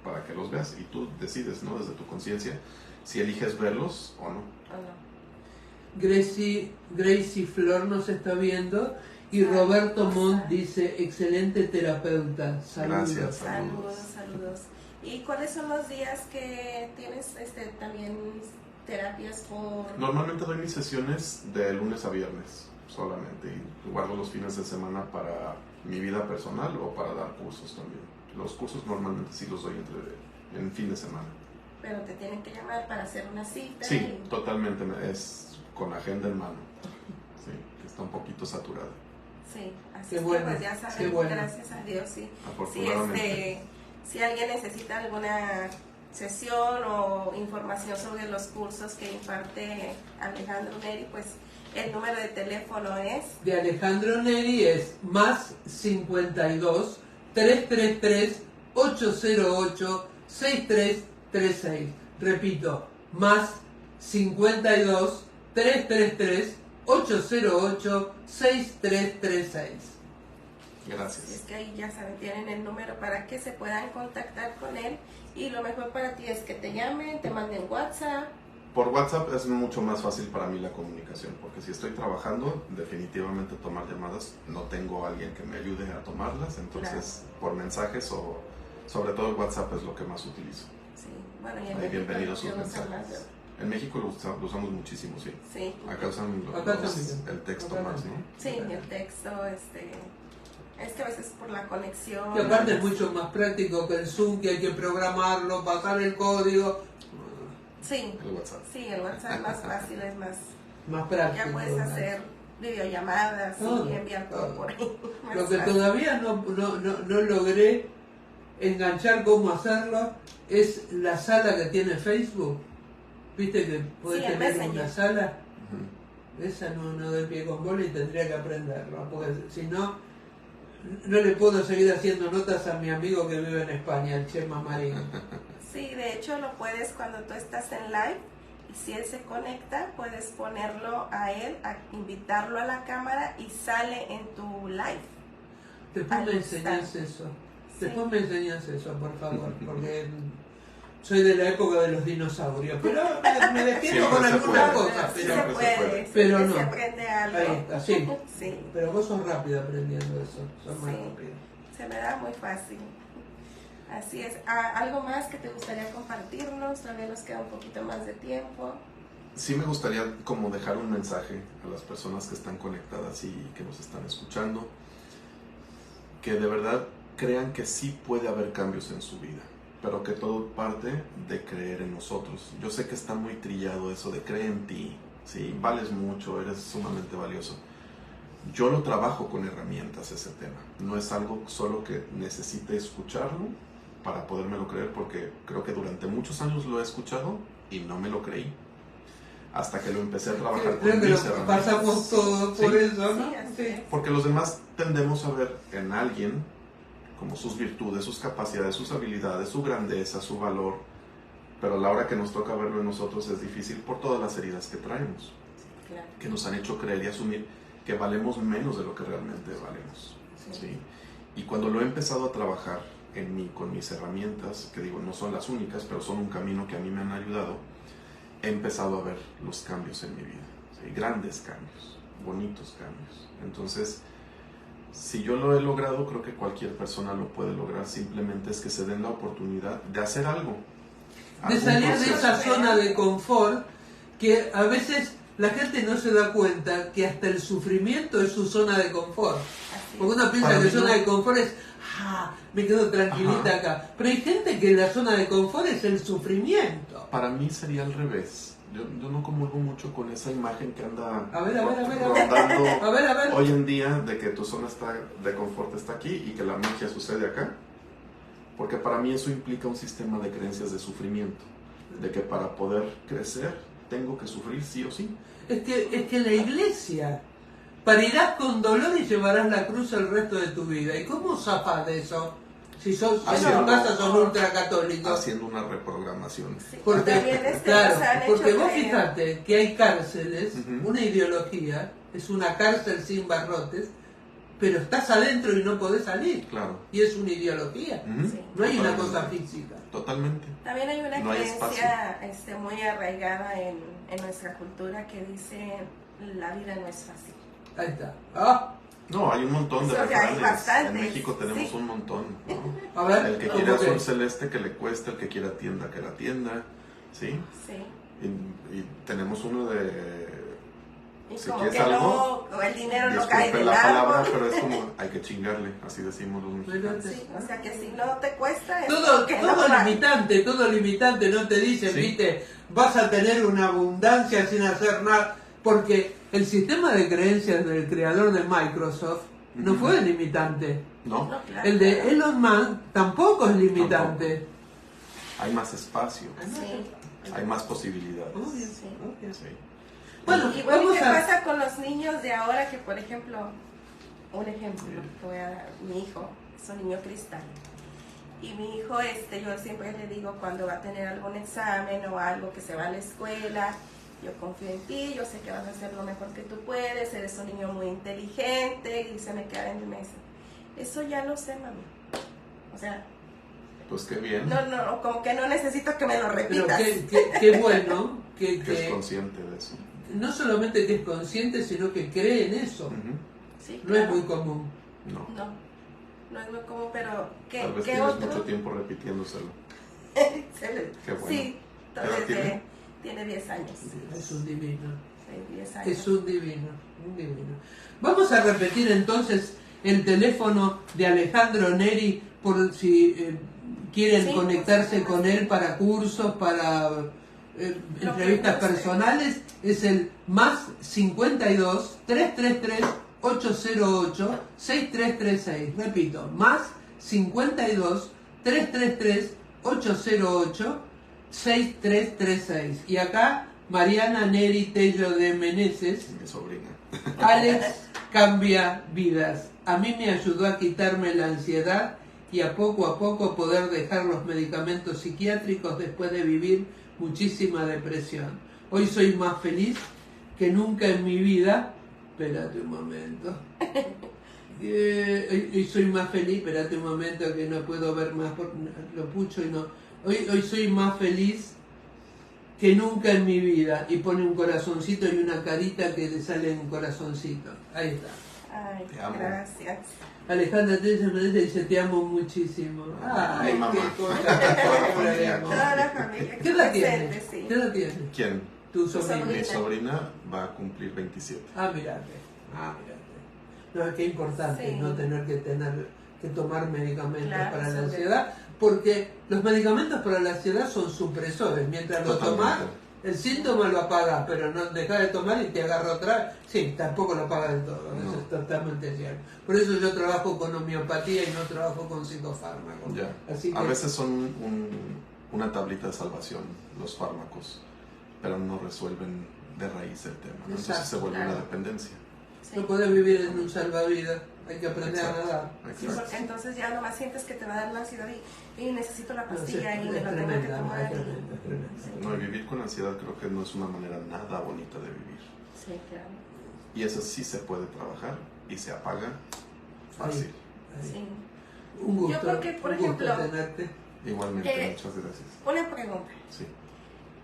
C: para que los veas. Y tú decides, ¿no? Desde tu conciencia, si eliges verlos o no.
A: Gracie Flor nos está viendo y Roberto Montt dice, excelente terapeuta. Saludos.
C: Gracias,
B: saludos. ¿Y cuáles son los días que tienes también terapias por...?
C: Normalmente doy mis sesiones de lunes a viernes solamente y guardo los fines de semana para mi vida personal o para dar cursos también. Los cursos normalmente sí los doy en fin de semana.
B: Pero te tienen que llamar para hacer una cita.
C: Sí, totalmente, es con agenda en mano. Sí, que está un poquito saturada.
B: Sí, así
A: qué
B: es
A: bueno,
B: que pues ya sabes,
A: bueno.
B: Gracias a Dios, sí.
C: Afortunadamente.
B: Si alguien necesita alguna sesión o información sobre los cursos que imparte Alejandro Neri, pues el número de teléfono es...
A: De Alejandro Neri es más 52 333 808 6336. Repito, más 52 333 808 6336.
C: Gracias.
B: Es que ahí ya saben, tienen el número para que se puedan contactar con él, y lo mejor para ti es que te llamen, te manden WhatsApp.
C: Por WhatsApp es mucho más fácil para mí la comunicación, porque si estoy trabajando, definitivamente tomar llamadas, no tengo a alguien que me ayude a tomarlas, entonces claro. Por mensajes o sobre todo el WhatsApp es lo que más utilizo.
B: Sí, bueno, y en
C: México,
B: bienvenidos
C: sus mensajes. En México lo usamos muchísimo, sí.
B: Sí.
C: Acá usan el texto más, ¿no?
B: Sí, el texto, es que a veces por la conexión...
A: Y aparte es mucho más práctico que el Zoom, que hay que programarlo, pasar el código.
B: Sí,
C: el WhatsApp.
B: Sí, el WhatsApp es más fácil, es más
A: práctico.
B: Ya puedes hacer videollamadas y enviar todo por ahí.
A: Lo que todavía no logré enganchar cómo hacerlo es la sala que tiene Facebook. ¿Viste que podés tener una sala? Esa no doy pie con bola y tendría que aprenderlo, porque si no le puedo seguir haciendo notas a mi amigo que vive en España, el Chema Marín.
B: Sí, de hecho lo puedes cuando tú estás en live, y si él se conecta, puedes ponerlo a él, invitarlo a la cámara y sale en tu live.
A: Después me enseñas eso.
B: Sí.
A: Después me enseñas eso, por favor, porque soy de la época de los dinosaurios, pero me defiendo con algunas cosas, pero no.
B: Se aprende algo.
A: Ahí está, sí.
B: Sí.
A: Pero vos sos rápida aprendiendo eso, sos más rápida.
B: Se me da muy fácil. Así es. ¿Algo más que te gustaría compartirnos? Todavía nos queda un poquito más de tiempo.
C: Sí me gustaría como dejar un mensaje a las personas que están conectadas y que nos están escuchando, que de verdad crean que sí puede haber cambios en su vida, pero que todo parte de creer en nosotros. Yo sé que está muy trillado eso de creer en ti, ¿sí? Vales mucho, eres sumamente valioso. Yo lo trabajo con herramientas ese tema, no es algo solo que necesite escucharlo para podérmelo creer, porque creo que durante muchos años lo he escuchado y no me lo creí, hasta que lo empecé a trabajar con mis herramientas.
A: Pasamos todo por eso, ¿no?
B: Sí.
C: Porque los demás tendemos a ver en alguien como sus virtudes, sus capacidades, sus habilidades, su grandeza, su valor, pero a la hora que nos toca verlo en nosotros es difícil por todas las heridas que traemos,
B: Claro.
C: que nos han hecho creer y asumir que valemos menos de lo que realmente valemos. ¿Sí? Y cuando lo he empezado a trabajar en mí con mis herramientas, que digo, no son las únicas, pero son un camino que a mí me han ayudado, he empezado a ver los cambios en mi vida, ¿sí? Grandes cambios, bonitos cambios. Entonces, si yo lo he logrado, creo que cualquier persona lo puede lograr. Simplemente es que se den la oportunidad de hacer algo.
A: De salir de esa zona de confort, que a veces la gente no se da cuenta que hasta el sufrimiento es su zona de confort. Porque uno piensa que zona de confort es, me quedo tranquilita acá. Pero hay gente que la zona de confort es el sufrimiento.
C: Para mí sería al revés. Yo no comulgo mucho con esa imagen que anda
A: rondando
C: hoy en día de que tu zona de confort está aquí y que la magia sucede acá. Porque para mí eso implica un sistema de creencias de sufrimiento. De que para poder crecer tengo que sufrir sí o sí.
A: Es que la iglesia, parirás con dolor y llevarás la cruz el resto de tu vida. ¿Y cómo zafas de eso? Si en tu casa son ultracatólicos.
C: Haciendo una reprogramación.
B: Sí,
A: porque, porque vos fíjate que hay cárceles, una ideología, es una cárcel sin barrotes, pero estás adentro y no podés salir.
C: Claro.
A: Y es una ideología. No hay una cosa física.
C: Totalmente.
B: También hay una creencia muy arraigada en nuestra cultura que dice la vida no es fácil.
A: Ahí está.
C: No, hay un montón de refranes. En México tenemos un montón, ¿no?
A: A ver,
C: el que quiere azul celeste que le cueste, el que quiera tienda que la tienda, ¿sí?
B: Sí.
C: Y tenemos uno de...
B: Y
C: si
B: como
C: quieres
B: que
C: algo,
B: no, el dinero no cae del
C: la palabra,
B: árbol.
C: pero es como, hay que chingarle, así decimos los mexicanos.
B: Sí, o sea que si no te cuesta...
A: Todo limitante, no te dicen, viste, vas a tener una abundancia sin hacer nada, porque el sistema de creencias del creador de Microsoft no fue limitante.
C: No.
B: Claro,
A: el de Elon Musk tampoco es limitante.
C: Tampoco. Hay más espacio, hay más posibilidades.
B: Sí.
A: Bueno,
B: ¿qué pasa con los niños de ahora? Que por ejemplo, un ejemplo que voy a dar, mi hijo es un niño cristal. Y mi hijo, yo siempre le digo cuando va a tener algún examen o algo que se va a la escuela, yo confío en ti, yo sé que vas a hacer lo mejor que tú puedes, eres un niño muy inteligente, y se me queda en mi mesa. Eso ya lo sé, mami. O sea...
C: Pues qué bien.
B: No, como que no necesito que me lo repitas.
A: Pero qué bueno que
C: es consciente de eso.
A: No solamente que es consciente, sino que cree en eso.
B: Sí,
A: no es muy común.
B: No es muy común, pero
C: tal vez tienes mucho tiempo repitiéndoselo.
B: Excelente.
C: Qué bueno.
B: Sí, entonces tiene 10 años.
A: Es un divino.
B: Sí, 10 años.
A: Es un divino. Vamos a repetir entonces el teléfono de Alejandro Neri por si quieren conectarse con él para cursos, para entrevistas personales. Es el más 52 333 808 6336. Repito, más 52 333 808 6336. Y acá Mariana Neri Tello de Meneses,
C: mi sobrina.
A: Alex cambia vidas. A mí me ayudó a quitarme la ansiedad y a poco poder dejar los medicamentos psiquiátricos después de vivir muchísima depresión. Hoy soy más feliz que nunca en mi vida. Espérate un momento. Hoy soy más feliz, espérate un momento que no puedo ver más, lo pucho y no Hoy soy más feliz que nunca en mi vida. Y pone un corazoncito y una carita que le sale un corazoncito. Ahí está.
B: Ay,
C: Te amo.
B: gracias.
A: Alejandra Telles dice, te amo muchísimo. Ay,
C: mamá.
A: qué cosa.
B: Toda la familia
A: ¿Qué edad
B: presente,
A: tienes?
B: sí.
A: ¿Qué edad tienes?
C: ¿Quién?
A: Tu sobrina.
C: Mi sobrina va a cumplir 27.
A: Mírate. No, es que importante
B: Sí.
A: no tener que tomar medicamentos
B: Claro,
A: para la
B: sobre
A: ansiedad, porque los medicamentos para la ansiedad son supresores. Mientras lo
C: Totalmente.
A: tomas, el síntoma lo apagas, pero no dejas de tomar y te agarra otra vez. Sí, tampoco lo apagas del todo,
C: No.
A: eso es totalmente cierto. Por eso yo trabajo con homeopatía y no trabajo con psicofármacos.
C: Ya.
A: Así que,
C: A veces son una tablita de salvación los fármacos, pero no resuelven de raíz el tema, ¿no? Entonces
A: Exacto,
C: se vuelve
B: claro.
C: una dependencia.
B: Sí.
A: no podés vivir en un salvavidas, hay que aprender
C: Exacto.
A: a nadar.
B: Sí,
C: Exacto.
B: porque entonces ya nomás sientes que te va a dar la ansiedad y necesito la
A: No, sí,
B: pastilla y me
A: es
B: la tengo que
A: tremenda,
B: tomar.
A: es tremenda, es tremenda.
C: No, y vivir con ansiedad creo que no es una manera nada bonita de vivir.
B: Sí, claro.
C: Y eso sí se puede trabajar y se apaga fácil.
A: Ahí.
B: Sí.
A: Un gusto,
B: Yo creo que, por
A: un gusto
B: ejemplo,
A: tenerte.
C: Igualmente,
B: Eh,
C: muchas gracias.
B: Una pregunta.
C: Sí.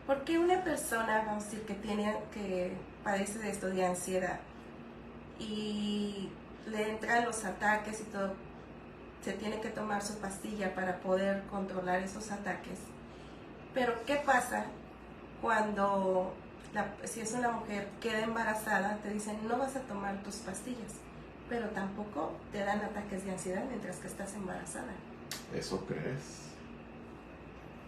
B: ¿Por qué una persona, vamos a decir, que padece de esto de ansiedad y le entran los ataques y todo, se tiene que tomar su pastilla para poder controlar esos ataques? Pero ¿qué pasa cuando, si es una mujer, queda embarazada, te dicen no vas a tomar tus pastillas, pero tampoco te dan ataques de ansiedad mientras que estás embarazada?
C: ¿Eso crees?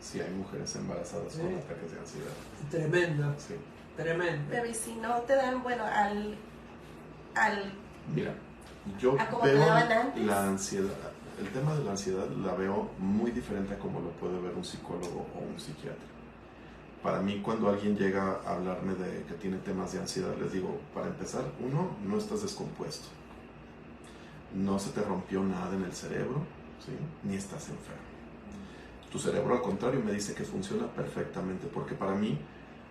C: Sí, hay mujeres embarazadas con
A: Sí.
C: ataques de ansiedad.
A: Tremendo,
C: Sí.
A: tremendo.
B: Pero y si no te dan, bueno, al
C: Mira, yo
B: ¿A cómo te
C: veo
B: daban antes?
C: la ansiedad, el tema de la ansiedad la veo muy diferente a como lo puede ver un psicólogo o un psiquiatra. Para mí, cuando alguien llega a hablarme de que tiene temas de ansiedad, les digo, para empezar, uno, no estás descompuesto, no se te rompió nada en el cerebro, ¿sí? Ni estás enfermo. Tu cerebro, al contrario, me dice que funciona perfectamente, porque para mí,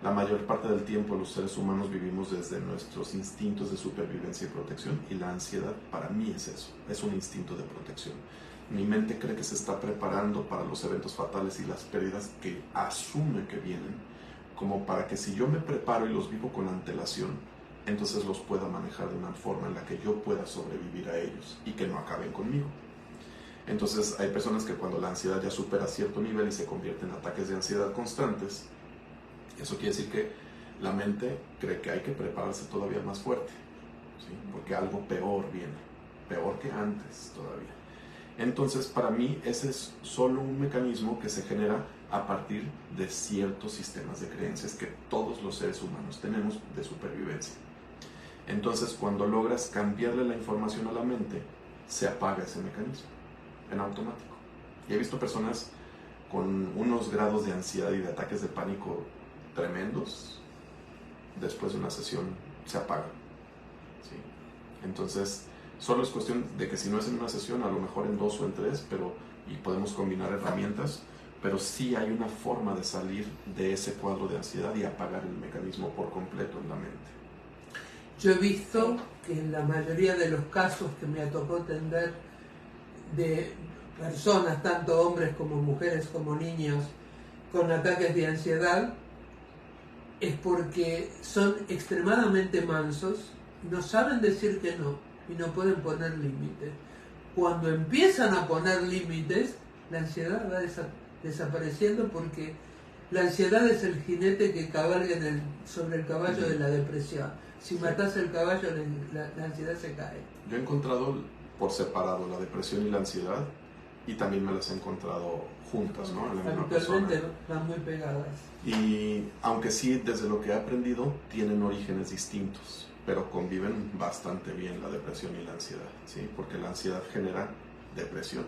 C: la mayor parte del tiempo los seres humanos vivimos desde nuestros instintos de supervivencia y protección, y la ansiedad para mí es eso, es un instinto de protección. Mi mente cree que se está preparando para los eventos fatales y las pérdidas que asume que vienen, como para que si yo me preparo y los vivo con antelación, entonces los pueda manejar de una forma en la que yo pueda sobrevivir a ellos y que no acaben conmigo. Entonces hay personas que cuando la ansiedad ya supera cierto nivel y se convierte en ataques de ansiedad constantes, eso quiere decir que la mente cree que hay que prepararse todavía más fuerte, ¿sí? Porque algo peor viene, peor que antes todavía. Entonces, para mí, ese es solo un mecanismo que se genera a partir de ciertos sistemas de creencias que todos los seres humanos tenemos de supervivencia. Entonces, cuando logras cambiarle la información a la mente, se apaga ese mecanismo en automático. Y he visto personas con unos grados de ansiedad y de ataques de pánico tremendos, después de una sesión se apagan, ¿sí? Entonces solo es cuestión de que si no es en una sesión, a lo mejor en 2 o en 3, y podemos combinar herramientas, pero sí hay una forma de salir de ese cuadro de ansiedad y apagar el mecanismo por completo en la mente.
A: Yo he visto que en la mayoría de los casos que me tocó atender de personas, tanto hombres como mujeres como niños, con ataques de ansiedad, es porque son extremadamente mansos, no saben decir que no y no pueden poner límites. Cuando empiezan a poner límites, la ansiedad va desapareciendo, porque la ansiedad es el jinete que cabalga sobre el caballo de la depresión. Si matas el caballo, la ansiedad se cae.
C: Yo he encontrado por separado la depresión y la ansiedad, y también me las he encontrado juntas, ¿no? En la misma persona.
A: Habitualmente van muy pegadas.
C: Y aunque sí, desde lo que he aprendido, tienen orígenes distintos, pero conviven bastante bien la depresión y la ansiedad, ¿sí? Porque la ansiedad genera depresión.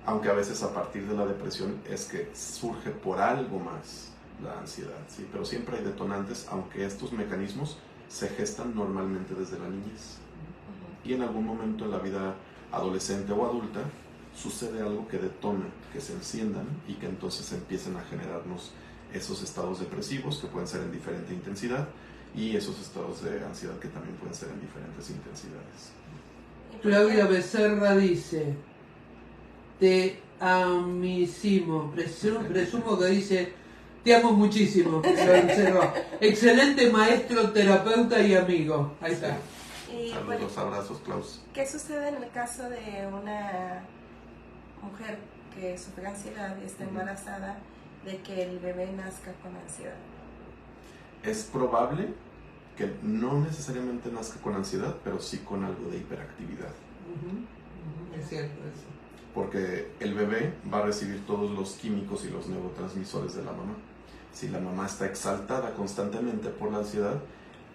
C: Aunque a veces a partir de la depresión es que surge por algo más la ansiedad, ¿sí? Pero siempre hay detonantes, aunque estos mecanismos se gestan normalmente desde la niñez. Y en algún momento en la vida adolescente o adulta sucede algo que detona, que se enciendan y que entonces empiecen a generarnos esos estados depresivos que pueden ser en diferente intensidad, y esos estados de ansiedad que también pueden ser en diferentes intensidades.
A: Claudia Becerra dice: te amísimo. Presumo que dice, te amo muchísimo. Lo observo. Excelente maestro, terapeuta y amigo. Ahí está.
B: Y,
C: Saludos, abrazos, Klaus.
B: ¿Qué sucede en el caso de una mujer que sufre ansiedad y está embarazada, de que el bebé nazca con ansiedad?
C: Es probable que no necesariamente nazca con ansiedad, pero sí con algo de hiperactividad.
A: Es cierto eso.
C: Porque el bebé va a recibir todos los químicos y los neurotransmisores de la mamá. Si la mamá está exaltada constantemente por la ansiedad,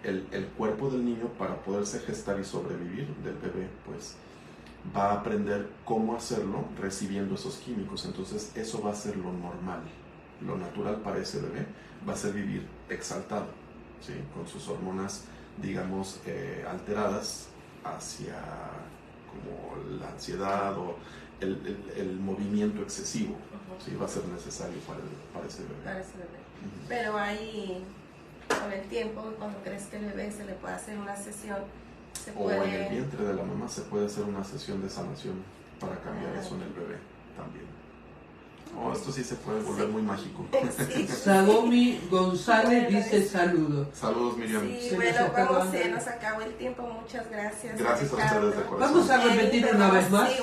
C: el cuerpo del niño, para poderse gestar y sobrevivir del bebé, pues va a aprender cómo hacerlo recibiendo esos químicos. Entonces eso va a ser lo normal, lo natural para ese bebé va a ser vivir exaltado, ¿sí? Con sus hormonas, digamos, alteradas hacia como la ansiedad o el movimiento excesivo, ¿sí? Va a ser necesario para ese bebé.
B: Para ese bebé. Pero ahí, con el tiempo, cuando crees que el bebé se le puede hacer una sesión, se puede...
C: O en el vientre de la mamá se puede hacer una sesión de sanación para cambiar eso en el bebé también. Oh, esto sí se puede volver muy mágico.
B: Sí.
A: Sagomi González dice saludos.
C: Saludos, Miriam.
B: Sí,
A: Se
B: bueno,
A: nos acabó,
B: se nos acabó el tiempo. Muchas gracias.
C: Gracias a
B: Alejandro.
C: ustedes de corazón.
A: Vamos a repetir una vez más
B: Sí,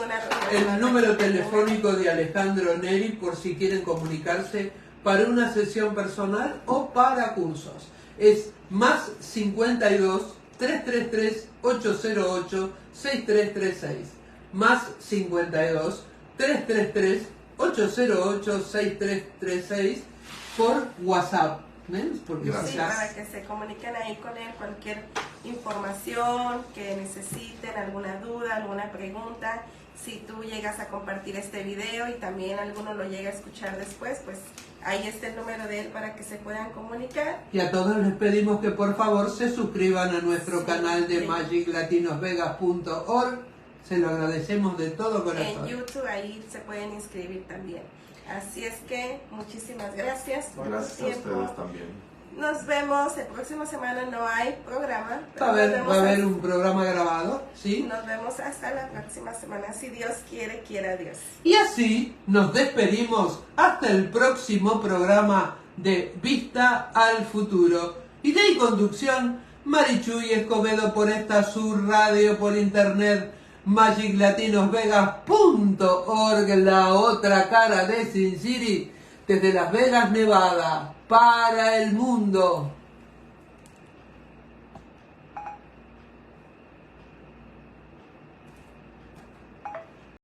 A: el número telefónico de Alejandro Neri por si quieren comunicarse para una sesión personal o para cursos. Es más 52 333 808 6336. Más 52 333 808 6336 por WhatsApp. ¿Ves? Porque
C: Gracias.
B: Sí,
A: quizás-
B: para que se comuniquen ahí con él, cualquier información que necesiten, alguna duda, alguna pregunta. Si tú llegas a compartir este video y también alguno lo llega a escuchar después, pues ahí está el número de él para que se puedan comunicar.
A: Y a todos les pedimos que por favor se suscriban a nuestro
B: Sí,
A: canal de
B: sí.
A: magiclatinosvegas.org. Se lo agradecemos de todo corazón.
B: En YouTube ahí se pueden inscribir también. Así es que muchísimas gracias por
C: Gracias
B: tu
C: a
B: tiempo.
C: ustedes también.
B: Nos vemos, la próxima semana no hay programa. pero
A: Va a
B: nos
A: haber,
B: vemos
A: va a haber
B: hasta-
A: un programa grabado, ¿sí?
B: Nos vemos hasta la próxima semana. Si Dios quiere, quiera Dios.
A: Y así nos despedimos hasta el próximo programa de Vista al Futuro. Idea y conducción, Marichuy Escobedo por esta Sur Radio por internet, magiclatinosvegas.org, la otra cara de Sin City, desde Las Vegas, Nevada, para el mundo.